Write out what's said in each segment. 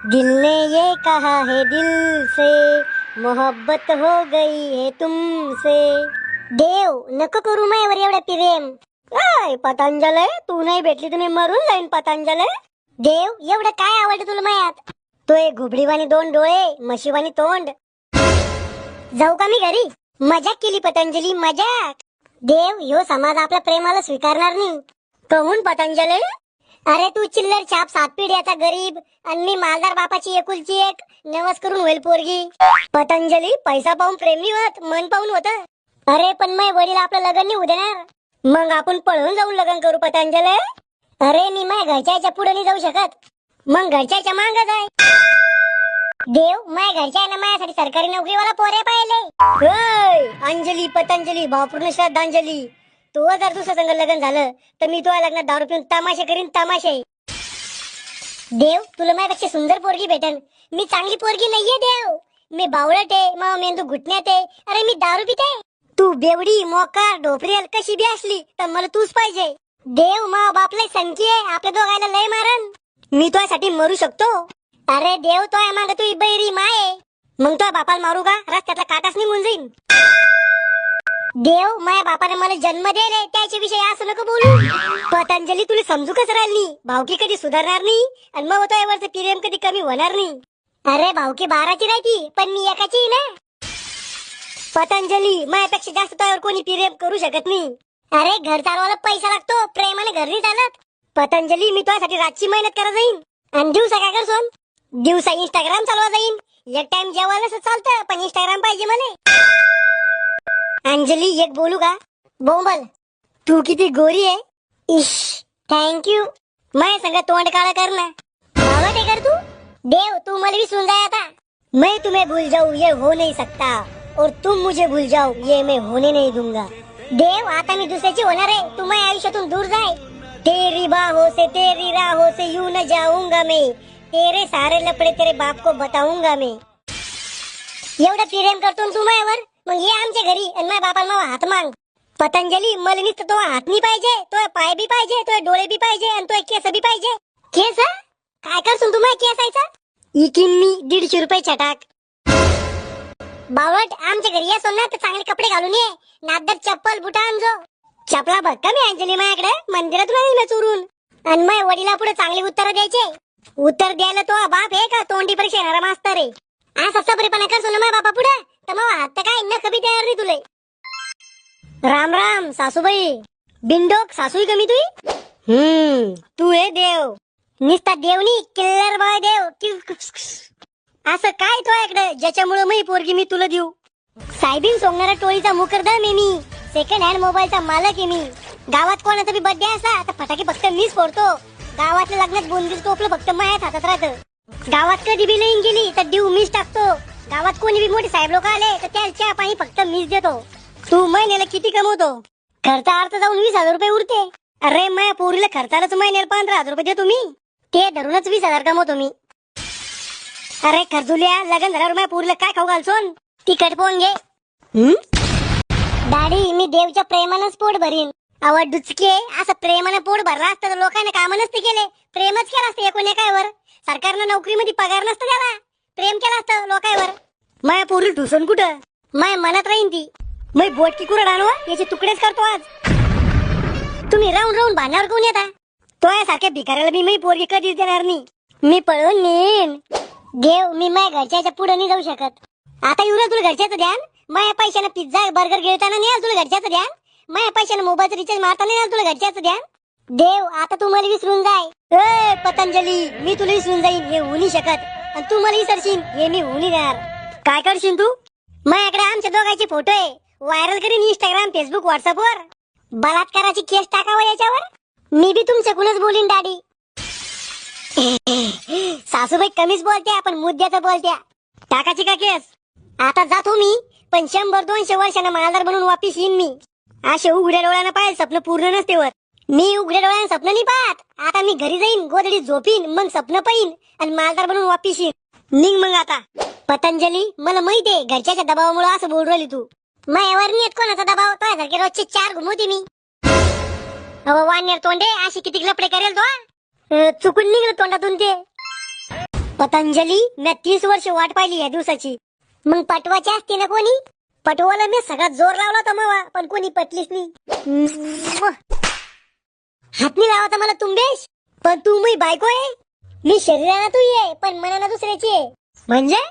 दिल ने ये कहा है दिल से, मोहब्बत हो गई है तुमसे. देव नको करू माझ्यावर एवढं प्रेम. काय पतंजले, तू नाही भेटली तर मी मरून जाईन पतंजले. देव एवढं काय आवडतं तुला मायात? तो एक घुबडीवाणी दोन डोळे, म्हशीवाणी तोंड. जाऊ का मी घरी? मजाक केली पतंजली, मजाक. देव ह्यो समाज आपल्या प्रेमाला स्वीकारणार नाही. कहून पतंजली? अरे तू चिल्लर छाप 7 पिढ्याचा गरीब आणि मी मालदार बापाची एकुलची एक, नवस करून होईल पोरगी. पतंजली पैसा पाहून प्रेम नाही होत, मन पाहून होत. अरे पण माझे वडील आपलं लग्न नाही देणार. मग आपण पळून जाऊन लग्न करू पतंजली. अरे मी माझ्या घरच्याच्या पुढे नाही जाऊ शकत, मग घरच्याच्या मांग जाय. देव माझ्या घरच्या माझ्यासाठी सरकारी नोकरीवाला पोरे पाहिले. अंजली पतंजली भावपूर्ण श्रद्धांजली. तो जर दुसरं संग लग्न झालं तर मी तुझ्या लग्नात दारू पिऊन तमाशे करीन, तमाशे. देव तुला माझ्यापेक्षा सुंदर पोरगी भेटन. मी चांगली पोरगी नाहीये देव. मी बावळट आहे, मग मेंदू घुटण्यात आहे. अरे मी दारू पिते. तू बेवडी मोकार ढोपरेल कशी बी असली तर मला तूच पाहिजे. देव मा बापला संकी आहे, आपल्या दोघायला लय मारन. मी तुझ्यासाठी मरू शकतो. अरे देव तो माग तू बैरी माय, मग तुझ्या बापाला मारू का? रस्त्यातला काटाच निघून जाईन. देव माझ्या बापाने मला जन्म दिले त्याच्या विषयी असं नको बोलू. पतंजली तुला समजू कसं राहिली? भावकी कधी सुधारणार नाही आणि मग तो यावरचं प्रेम कधी कमी होणार नाही. अरे भावकी 12ची राहती पण मी एकाची ना. पतंजली माझ्यापेक्षा जास्त तुझ्यावर कोणी प्रेम करू शकत नाही. अरे घर चालवायला पैसा लागतो, प्रेमाने घर नाही चालत. पतंजली मी तुझ्यासाठी रातची मेहनत करत जाईन आणि दिवसा काय करसोन? दिवसा इंस्टाग्राम चालवा जाईन. एक टाइम जेवायला चालतं पण इंस्टाग्राम पाहिजे मला. अंजली एक बोलू का? बोंबल तू किती गोरी आहे. इश थँक्यू. मैं संग तोंड काळा कर ना. बावट आहे कर तू. देव तू मला विसरून जाय आता. मैं तुम्हें भूल जाऊं ये हो नहीं सकता और तुम मुझे भूल जाओ ये मैं होने नहीं दूंगा. देव आता मी दुसऱ्याची होणार आहे, तू माझ्या आयुष्यातून दूर जाय. तेरी बाहों से तेरी राहों से यूं न जाऊंगा मैं, तेरे सारे लफड़े तेरे बाप को बताऊंगा मैं. एवढं प्रेम करतो तू माझ्यावर, मग ये आमच्या घरी आणि माझ्या बापाला मावा हात माग. पतंजली मला नुसतं तो हात नाही पाहिजे, तो पाय बी पाहिजे, तो डोळे बी पाहिजे आणि तो केस बी पाहिजे. केस काय करसून तू माझ्या केसायचा? इकीन मी 150 रुपये छटाक. बावट आमच्या घरी ये सोन ना तर चांगले कपडे घालून ये, नादर चप्पल बुटा आणजो. चपला भक्का मी अंजली माझ्याकडे मंदिरातून आणली ना चोरून. आणि माझ्या वडिला पुढे चांगली उत्तर द्यायचे. उत्तर द्यायला तो बाप आहे का तोंडी परीक्षा येणारा मास्तर आहे? असं सबरीपणा करसो ना माझ्या बापा पुढे तर मग हात काय न कभी तयार नाही तुले. राम राम सासूबाई. बिंडोक सासूई कमी तुई. तू हे देव निस्ता देवनी किल्लर बाय देव. असं काय तो इकडे ज्याच्यामुळे मी पोरगी मी तुला देऊ? साहेबीन सोंगणारा टोळीचा मुकरदम आहे मी. सेकंड हँड मोबाईलचा मालक आहे मी. गावात कोणाचा बी बर्थडे असला तर फटाके फक्त मीच फोडतो. गावातल्या लग्नात बुंदीच टोपलं फक्त माझ्याच हातात राहतं. गावात कधी बी लाईन गेली तर देव मीच टाकतो. गावात कोणी बी मोठे साहेब लोक आले तर त्या चहा पाणी फक्त मीच देतो. तू महिन्याला किती कमवतो? खर्चा अर्थ जाऊन 20,000 रुपये उरते. अरे माझ्या पोरीला खर्चालाच महिन्याला 15,000 रुपये देतो मी. ते धरूनच 20,000 कमवतो मी. अरे खर्जुल्या लग्न झाल्यावर माझ्या पोरीला काय खाऊ घालसोन? तिखट पोन घे. दाढी मी देवच्या प्रेमानंच पोट भरीन. आवड डुचके असं प्रेमानं पोट भरला असतं तर लोकांना काम नसते केले, प्रेमच केलं असतं एकूण एकावर. सरकारनं नोकरीमध्ये पगार नसतं द्यावा, प्रेम केलं असतं लोकांवर. माया पोरी ठुसन कुठं? माया मनात राहीन ती. मै बोटकी कुरड आणवा याचे तुकडेच करतो आज. तुम्ही राहून राहून भांडण्यावर कोण येता? तो यासारख्या भिकाऱ्याला मी पोरगी कधीच देणार नाही. मी पळून नेन. देव मी माझ्या घरच्याच्या पुढे नाही जाऊ शकत. आता येऊ तुला घरच्याचं ध्यान. माझ्या पैशानं पिझ्झा बर्गर गिळताना नाही तुला घरच्याचं ध्यान. माझ्या पैशानं मोबाईलचं रिचार्ज मारताना नाही तुला घरच्याचं ध्यान. देव आता तू मला विसरून जाय. पतंजली मी तुला विसरून जाईन हे होऊ नाही शकत, आणि तू मला विसरशील हे मी होऊ नाही देणार. काय करशील तू? माझ्याकडे आमच्या दोघांचे फोटो आहे, व्हायरल करीन इंस्टाग्राम फेसबुक व्हॉट्सअप वर. बलात्काराची केस टाकावं याच्यावर. मी बी तुमच्याकडूनच बोलीन दाढी. सासूबाई कमीच बोलत्या पण मुद्द्याचं बोलत्या. टाकाची का केस? आता जातो मी पण 100-200 वर्षांना मालदार बनून वापिस येईन मी. असे उघड्या डोळ्यानं पाहिजे स्वप्न पूर्ण नसते वर. मी उघड्या डोळ्यानं स्वप्न नाही पाहत. आता मी घरी जाईन, गोदडीत झोपीन, मग स्वप्न पाहीन आणि मालदार बनून वापिस येईन. निघ मग आता. पतंजली मला माहिती आहे घरच्याच्या दबावामुळे असं बोल राहिली तू. माझ्यावर नाही येत कोणाचा दबाव. तुझ्यासारखे रोजचे 4 घुमवते मी. अहो वानेर तोंडे अशी किती लपडे करेल तो. चुकून निघलं तोंडातून ते. पतंजली, मी 30 वर्ष वाट पाहिली या दिवसाची. मग पटवाची असते ना कोणी. पटवाला मी सगळा जोर लावला होता मवा, पण कोणी पटलीच नाही. हात नाही लावता मला तुंबेश. पण तू मी बायको आहे. मी शरीराला तू आहे पण मनाला दुसऱ्याची आहे. म्हणजे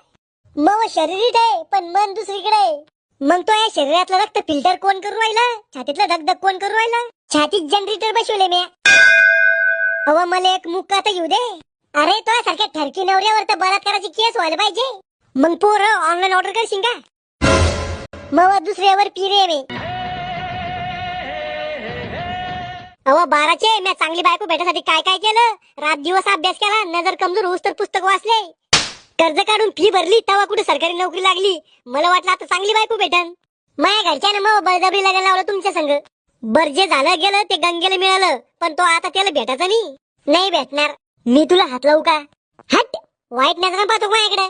मग शरीरीत आहे पण मन दुसरीकडे आहे. मग तो या शरीरातलं रक्त फिल्टर कोण करू राहिला, छातीतला धगधग कोण करू राहिला. छातीत जनरेटर बसवले मी. अव मला एक मुक्का तर येऊ दे. अरे तो सारख्या ठरकी नवऱ्यावर तर बलात्काराची केस व्हायला पाहिजे. मग पोर ऑनलाईन ऑर्डर करशील का. मग दुसऱ्यावर पिरे मी. अव बाराचे मी चांगली बायको भेटासाठी काय काय केलं. रात दिवस अभ्यास केला, नजर कमजोर होऊस तर पुस्तक वाचले, कर्ज काढून फी भरली, तेव्हा कुठे सरकारी नोकरी लागली. मला वाटलं आता चांगली बायको भेटन. माझ्या घरच्यानं मग बळजबरी लग्न लावलं तुमच्या संग. बर जे झालं गेलं ते गंगेला मिळालं, पण तो आता त्याला भेटायचा नाही भेटणार. मी तुला हात लावू का. हट, वाईट नजर पाहतो माझ्याकडे.